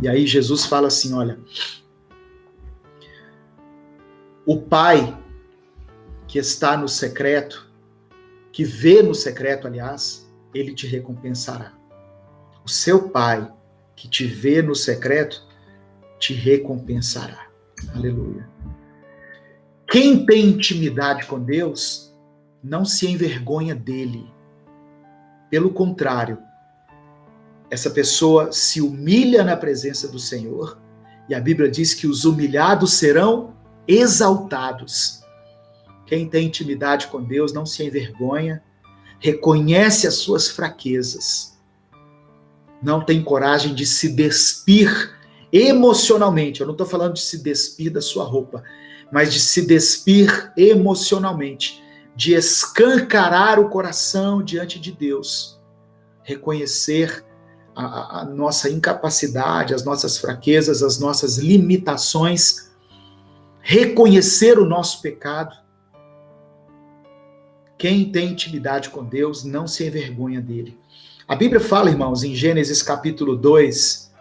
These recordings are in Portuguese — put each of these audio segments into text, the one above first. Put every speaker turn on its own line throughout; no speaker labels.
E aí Jesus fala assim, olha, o Pai que está no secreto, que vê no secreto, aliás, ele te recompensará. O seu Pai que te vê no secreto, te recompensará. Aleluia. Quem tem intimidade com Deus, não se envergonha dele. Pelo contrário, essa pessoa se humilha na presença do Senhor, e a Bíblia diz que os humilhados serão exaltados. Quem tem intimidade com Deus não se envergonha, reconhece as suas fraquezas, não tem coragem de se despir emocionalmente. Eu não estou falando de se despir da sua roupa, mas de se despir emocionalmente, de escancarar o coração diante de Deus, reconhecer a nossa incapacidade, as nossas fraquezas, as nossas limitações, reconhecer o nosso pecado. Quem tem intimidade com Deus não se envergonha dele. A Bíblia fala, irmãos, em Gênesis capítulo 2,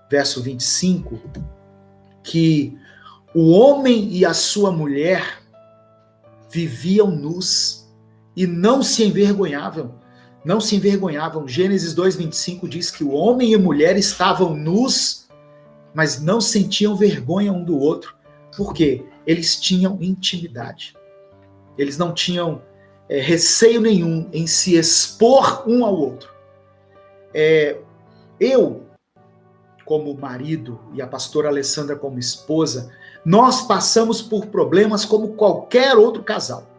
verso 25, que o homem e a sua mulher viviam nus e não se envergonhavam. Não se envergonhavam. Gênesis 2:25 diz que o homem e a mulher estavam nus, mas não sentiam vergonha um do outro. Por quê? Eles tinham intimidade. Eles não tinham receio nenhum em se expor um ao outro. Eu, como marido, e a pastora Alessandra como esposa, nós passamos por problemas como qualquer outro casal.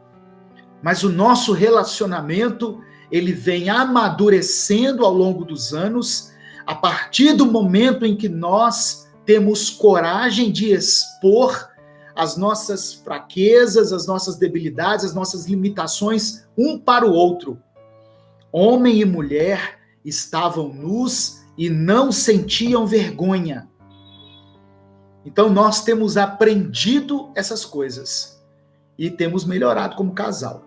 Mas o nosso relacionamento, ele vem amadurecendo ao longo dos anos, a partir do momento em que nós temos coragem de expor as nossas fraquezas, as nossas debilidades, as nossas limitações um para o outro. Homem e mulher estavam nus e não sentiam vergonha. Então nós temos aprendido essas coisas e temos melhorado como casal.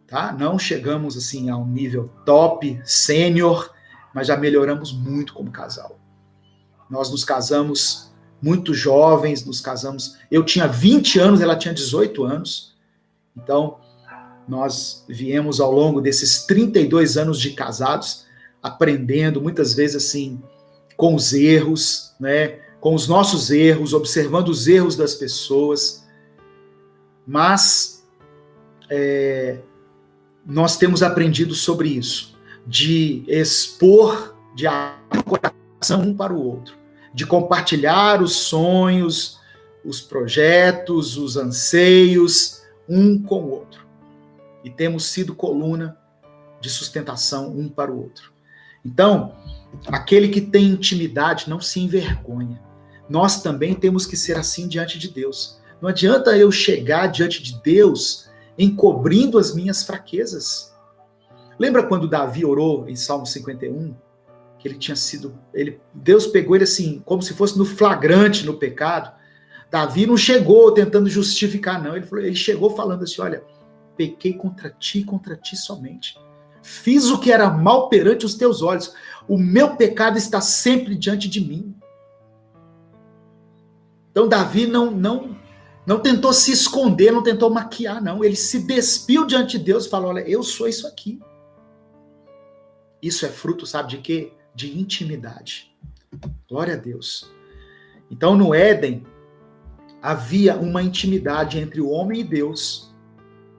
Tá? Não chegamos assim a um nível top, sênior, mas já melhoramos muito como casal. Nós nos casamos muito jovens, eu tinha 20 anos, ela tinha 18 anos, então nós viemos ao longo desses 32 anos de casados, aprendendo muitas vezes assim, com os erros, né, com os nossos erros, observando os erros das pessoas, mas nós temos aprendido sobre isso, de expor, de abrir o coração um para o outro, de compartilhar os sonhos, os projetos, os anseios, um com o outro. E temos sido coluna de sustentação um para o outro. Então, aquele que tem intimidade não se envergonha. Nós também temos que ser assim diante de Deus. Não adianta eu chegar diante de Deus encobrindo as minhas fraquezas. Lembra quando Davi orou em Salmo 51? Que ele tinha sido... Deus pegou ele assim, como se fosse no flagrante, no pecado. Davi não chegou tentando justificar, não. Ele chegou falando assim, olha, pequei contra ti somente. Fiz o que era mal perante os teus olhos. O meu pecado está sempre diante de mim. Então Davi não tentou se esconder, não tentou maquiar, não. Ele se despiu diante de Deus e falou, olha, eu sou isso aqui. Isso é fruto, sabe de quê? De intimidade. Glória a Deus. Então no Éden, havia uma intimidade entre o homem e Deus.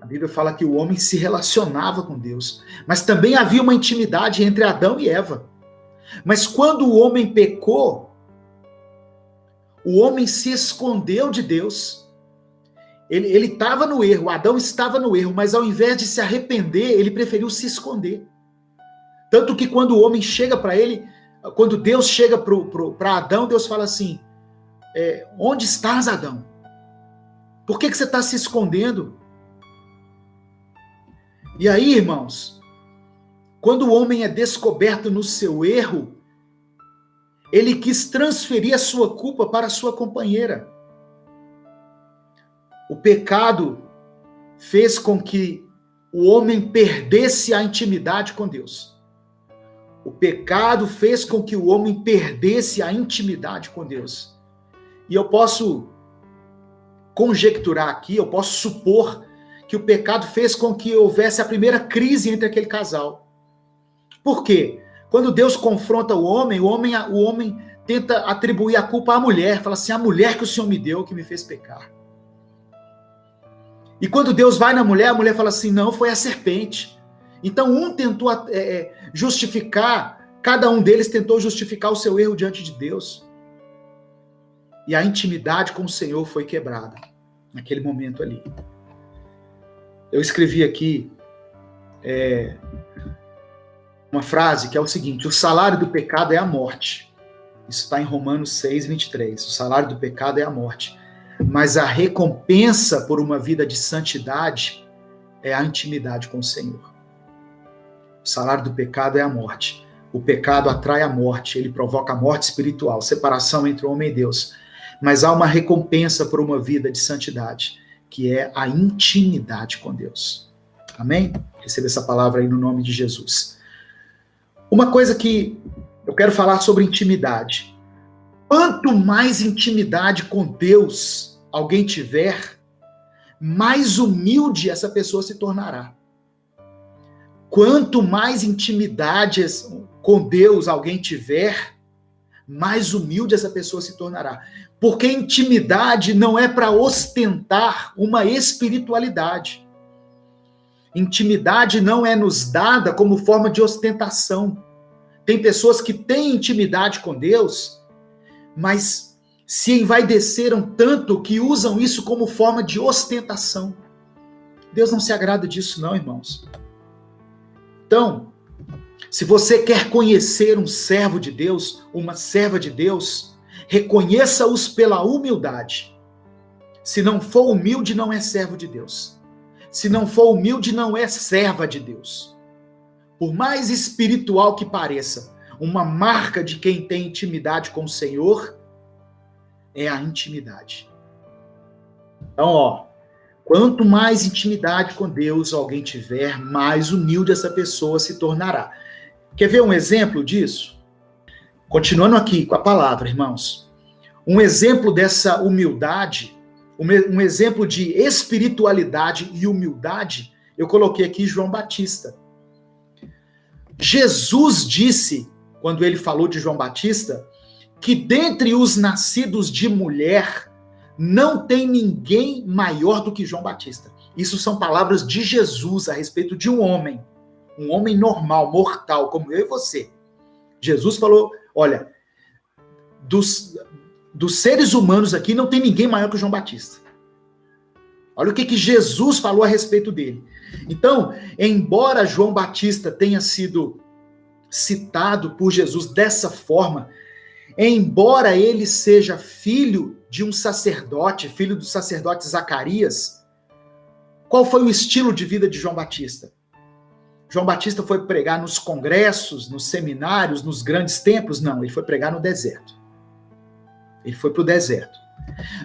A Bíblia fala que o homem se relacionava com Deus. Mas também havia uma intimidade entre Adão e Eva. Mas quando o homem pecou, o homem se escondeu de Deus. Ele estava no erro, Adão estava no erro, mas ao invés de se arrepender, ele preferiu se esconder. Tanto que quando o homem chega para ele, quando Deus chega para Adão, Deus fala assim, onde estás, Adão? Por que você está se escondendo? E aí, irmãos, quando o homem é descoberto no seu erro, ele quis transferir a sua culpa para a sua companheira. O pecado fez com que o homem perdesse a intimidade com Deus. O pecado fez com que o homem perdesse a intimidade com Deus. E eu posso conjecturar aqui, eu posso supor que o pecado fez com que houvesse a primeira crise entre aquele casal. Por quê? Quando Deus confronta o homem tenta atribuir a culpa à mulher, fala assim, a mulher que o Senhor me deu que me fez pecar. E quando Deus vai na mulher, a mulher fala assim, não, foi a serpente. Então um tentou justificar, cada um deles tentou justificar o seu erro diante de Deus. E a intimidade com o Senhor foi quebrada naquele momento ali. Eu escrevi aqui uma frase que é o seguinte, o salário do pecado é a morte. Isso está em Romanos 6:23. O salário do pecado é a morte. Mas a recompensa por uma vida de santidade é a intimidade com o Senhor. O salário do pecado é a morte. O pecado atrai a morte, ele provoca a morte espiritual, separação entre o homem e Deus. Mas há uma recompensa por uma vida de santidade, que é a intimidade com Deus. Amém? Receba essa palavra aí no nome de Jesus. Uma coisa que eu quero falar sobre intimidade. Quanto mais intimidade com Deus alguém tiver, mais humilde essa pessoa se tornará. Quanto mais intimidade com Deus alguém tiver, mais humilde essa pessoa se tornará. Porque intimidade não é para ostentar uma espiritualidade. Intimidade não é nos dada como forma de ostentação. Tem pessoas que têm intimidade com Deus, mas se envaideceram tanto que usam isso como forma de ostentação. Deus não se agrada disso não, irmãos. Então, se você quer conhecer um servo de Deus, uma serva de Deus, reconheça-os pela humildade. Se não for humilde, não é servo de Deus. Se não for humilde, não é serva de Deus. Por mais espiritual que pareça, uma marca de quem tem intimidade com o Senhor é a intimidade. Então, quanto mais intimidade com Deus alguém tiver, mais humilde essa pessoa se tornará. Quer ver um exemplo disso? Continuando aqui com a palavra, irmãos. Um exemplo dessa humildade, um exemplo de espiritualidade e humildade, eu coloquei aqui João Batista. Jesus disse, quando ele falou de João Batista, que dentre os nascidos de mulher, não tem ninguém maior do que João Batista. Isso são palavras de Jesus a respeito de um homem normal, mortal, como eu e você. Jesus falou, olha, dos seres humanos aqui não tem ninguém maior que João Batista. Olha o que Jesus falou a respeito dele. Então, embora João Batista tenha sido citado por Jesus dessa forma, embora ele seja filho de um sacerdote, filho do sacerdote Zacarias, qual foi o estilo de vida de João Batista? João Batista foi pregar nos congressos, nos seminários, nos grandes templos? Não, ele foi pregar no deserto. Ele foi para o deserto.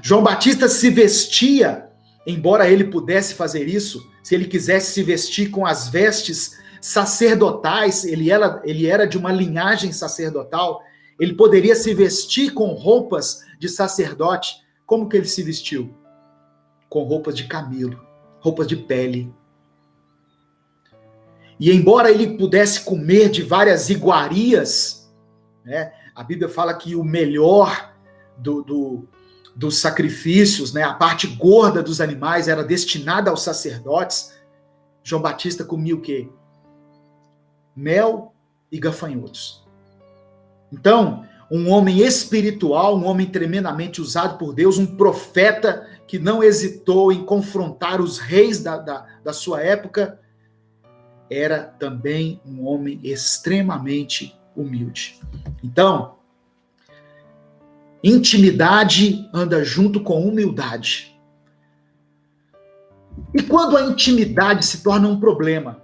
João Batista se vestia, embora ele pudesse fazer isso, se ele quisesse se vestir com as vestes sacerdotais, ele era de uma linhagem sacerdotal, ele poderia se vestir com roupas de sacerdote. Como que ele se vestiu? Com roupas de camelo, roupas de pele. E embora ele pudesse comer de várias iguarias, né, a Bíblia fala que o melhor dos sacrifícios, né, a parte gorda dos animais era destinada aos sacerdotes. João Batista comia o quê? Mel e gafanhotos. Então, um homem espiritual, um homem tremendamente usado por Deus, um profeta que não hesitou em confrontar os reis da sua época, era também um homem extremamente humilde. Então, intimidade anda junto com humildade. E quando a intimidade se torna um problema?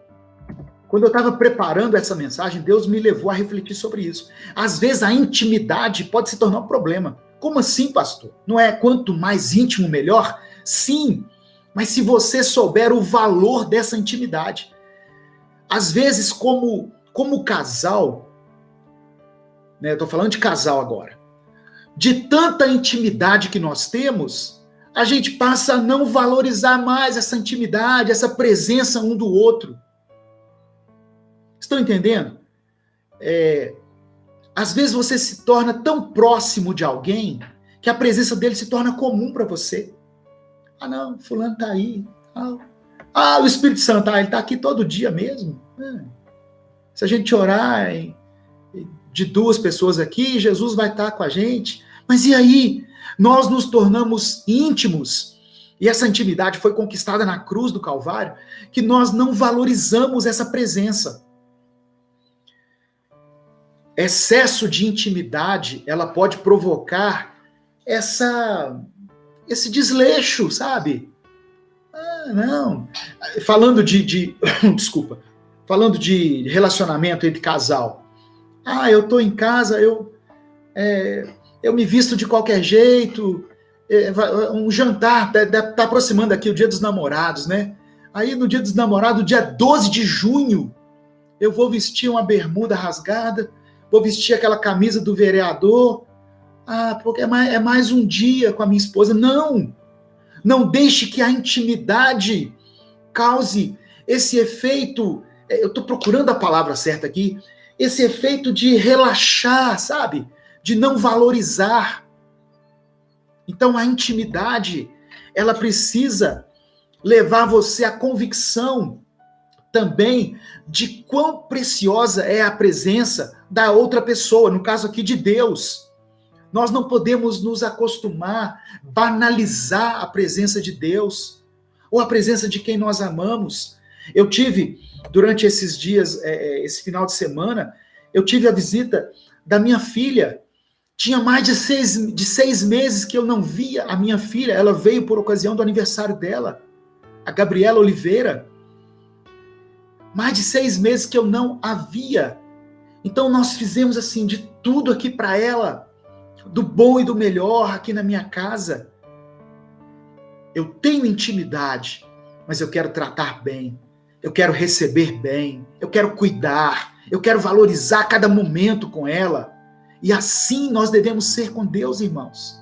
Quando eu estava preparando essa mensagem, Deus me levou a refletir sobre isso. Às vezes a intimidade pode se tornar um problema. Como assim, pastor? Não é quanto mais íntimo, melhor? Sim, mas se você souber o valor dessa intimidade. Às vezes, como casal, né? Eu tô falando de casal agora. De tanta intimidade que nós temos, a gente passa a não valorizar mais essa intimidade, essa presença um do outro. Estão entendendo? Às vezes você se torna tão próximo de alguém que a presença dele se torna comum para você. Ah, não, fulano tá aí. O Espírito Santo, ele tá aqui todo dia mesmo. Se a gente orar de 2 pessoas aqui, Jesus vai estar com a gente. Mas e aí? Nós nos tornamos íntimos, e essa intimidade foi conquistada na cruz do Calvário, que nós não valorizamos essa presença. Excesso de intimidade, ela pode provocar esse desleixo, sabe? Não. Falando desculpa. Falando de relacionamento entre casal. Eu tô em casa, eu me visto de qualquer jeito. Um jantar, tá aproximando aqui o Dia dos Namorados, né? Aí no Dia dos Namorados, dia 12 de junho, eu vou vestir uma bermuda rasgada, vou vestir aquela camisa do vereador, porque é mais um dia com a minha esposa. Não deixe que a intimidade cause esse efeito, eu estou procurando a palavra certa aqui, esse efeito de relaxar, sabe? De não valorizar. Então a intimidade, ela precisa levar você à convicção também de quão preciosa é a presença da outra pessoa, no caso aqui de Deus. Nós não podemos nos acostumar, banalizar a presença de Deus, ou a presença de quem nós amamos. Eu tive, durante esses dias, esse final de semana, eu tive a visita da minha filha. Tinha mais de 6 meses que eu não via a minha filha. Ela veio por ocasião do aniversário dela, a Gabriela Oliveira. Mais de 6 meses que eu não a via. Então nós fizemos assim de tudo aqui para ela, do bom e do melhor aqui na minha casa. Eu tenho intimidade, mas eu quero tratar bem, eu quero receber bem, eu quero cuidar, eu quero valorizar cada momento com ela. E assim nós devemos ser com Deus, irmãos.